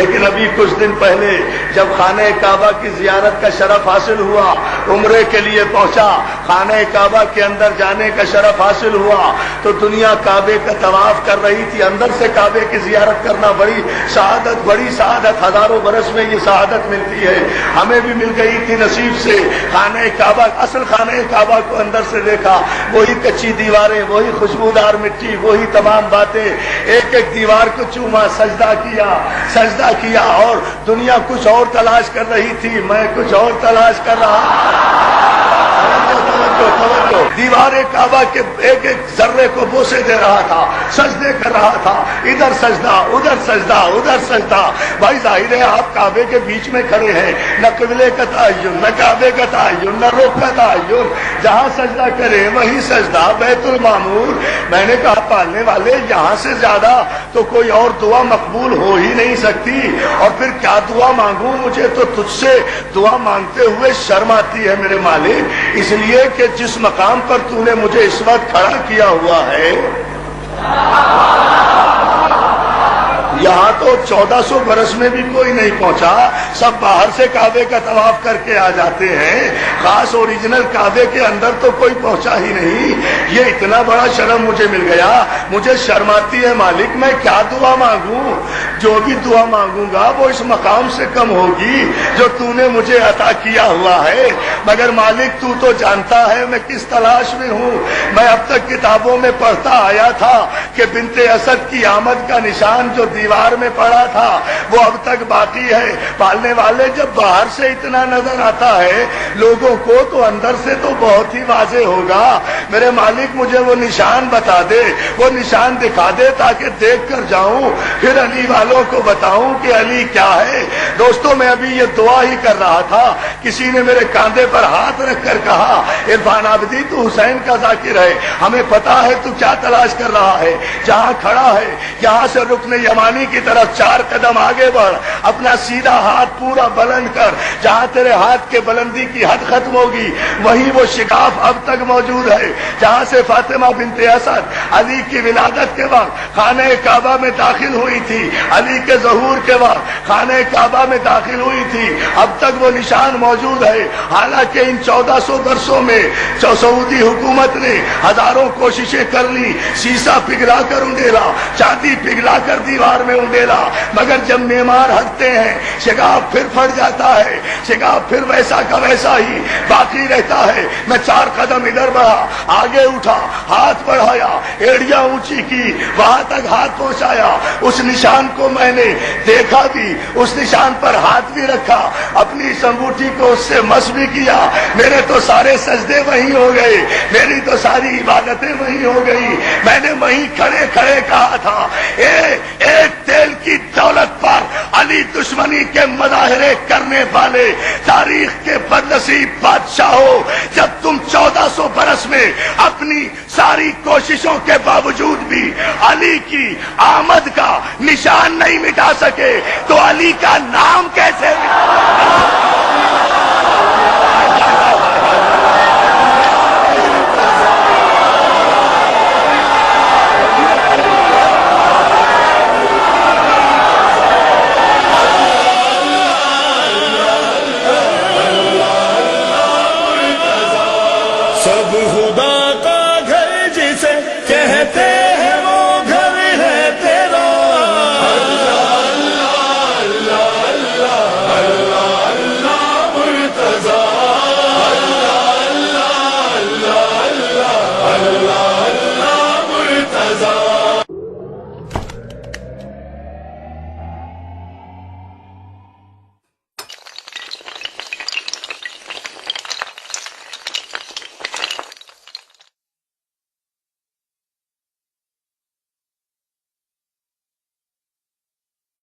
لیکن ابھی کچھ دن پہلے جب خانہ کعبہ کی زیارت کا شرف حاصل ہوا، عمرے کے لیے پہنچا، خانہ کعبہ کے اندر جانے کا شرف حاصل ہوا تو دنیا کعبے کا طواف کر رہی تھی، اندر سے کعبے کی زیارت کرنا بڑی سعادت، ہزاروں برس میں یہ سعادت ملتی ہے، ہمیں بھی مل گئی تھی نصیب سے۔ خانہ کعبہ، اصل خانہ کعبہ کو اندر سے دیکھا، وہی کچی دیواریں، وہی خوشبودار مٹی، وہی تمام باتیں، ایک ایک دیوار کو چوما، سجدہ کیا اور دنیا کچھ اور تلاش کر رہی تھی، میں کچھ اور تلاش کر رہا۔ دیوار کعبہ کے ایک ایک ذرے کو بوسے دے رہا تھا، سجدے کر رہا تھا، ادھر سجدہ ادھر سجدہ۔ بھائی ظاہر ہے آپ کعبے کے بیچ میں کھڑے ہیں، نہ قبلے کا تعین، نہ کعبے کا تعین، نہ رخ کا تعین، جہاں سجدہ کرے وہی سجدہ، بیت المعمور۔ میں نے کہا پالنے والے، یہاں سے زیادہ تو کوئی اور دعا مقبول ہو ہی نہیں سکتی، اور پھر کیا دعا مانگوں؟ مجھے تو تجھ سے دعا مانگتے ہوئے شرم آتی ہے میرے مالک، اس لیے کہ جس مقام پر تو نے مجھے اس وقت کھڑا کیا ہوا ہے، یہاں تو 1400 برس میں بھی کوئی نہیں پہنچا، سب باہر سے کعبے کا طواف کر کے آ جاتے ہیں، خاص اوریجنل کعبے کے اندر تو کوئی پہنچا ہی نہیں۔ یہ اتنا بڑا شرم مجھے مل گیا، مجھے شرم آتی ہے مالک، میں کیا دعا مانگوں؟ جو بھی دعا مانگوں گا وہ اس مقام سے کم ہوگی جو تو نے مجھے عطا کیا ہوا ہے۔ مگر مالک تو جانتا ہے میں کس تلاش میں ہوں۔ میں اب تک کتابوں میں پڑھتا آیا تھا کہ بنت اسد کی آمد کا نشان جو دیوار میں پڑا تھا وہ اب تک باقی ہے۔ پالنے والے، جب باہر سے اتنا نظر آتا ہے لوگوں کو تو اندر سے تو بہت ہی واضح ہوگا۔ میرے مالک مجھے وہ نشان بتا دے، وہ نشان دکھا دے تاکہ دیکھ کر جاؤں، پھر علی والوں کو بتاؤں کہ علی کیا ہے۔ دوستوں میں ابھی یہ دعا ہی کر رہا تھا، کسی نے میرے کاندھے پر ہاتھ رکھ کر کہا عرفان عابدی تو حسین کا ذاکر ہے، ہمیں پتا ہے تو کیا تلاش کر رہا ہے۔ جہاں کھڑا ہے یہاں سے رکن یمانی کی طرف 4 قدم آگے بڑھ، اپنا سیدھا ہاتھ پورا بلند کر، جہاں تیرے ہاتھ کے بلندی کی حد ختم ہوگی وہیں وہ شگاف اب تک موجود ہے جہاں سے فاطمہ بنت اسد علی کی ولادت کے وقت خانہ کعبہ میں داخل ہوئی تھی، علی کے ظہور کے وقت خانہ کعبہ میں داخل ہوئی تھی، اب تک وہ نشان موجود ہے۔ حالانکہ ان 1400 برسوں میں سعودی حکومت نے ہزاروں کوششیں کر لی، شیشہ پگھلا کر انڈیلا، چاندی پگھلا کر دیوار میں انڈیلا، مگر جب معمار ہٹتے ہیں شگاف پھر پھٹ جاتا ہے، شگاف پھر ویسا کا ویسا ہی باقی رہتا ہے۔ میں 4 قدم ادھر بڑھا، آگے اٹھا، ہاتھ بڑھایا، ایڑیاں اونچی کی، وہاں تک ہاتھ پہنچایا، اس نشان کو میں نے دیکھا بھی، اس نشان پر ہاتھ بھی رکھا، اپنی اس انگوٹھی کو اس سے مس بھی کیا۔ میرے تو سارے سجدے وہیں ہو گئے، میری تو ساری عبادتیں وہیں ہو گئی۔ میں نے وہیں کھڑے کھڑے کہا تھا ایک تیل کی دولت پر علی دشمنی کے مظاہرے کرنے والے تاریخ کے بدنصیب بادشاہوں، جب تم 1400 برس میں اپنی ساری کوششوں کے باوجود بھی علی کی آمد کا نشان نہیں مٹا سکے تو علی کا نام کیسے سب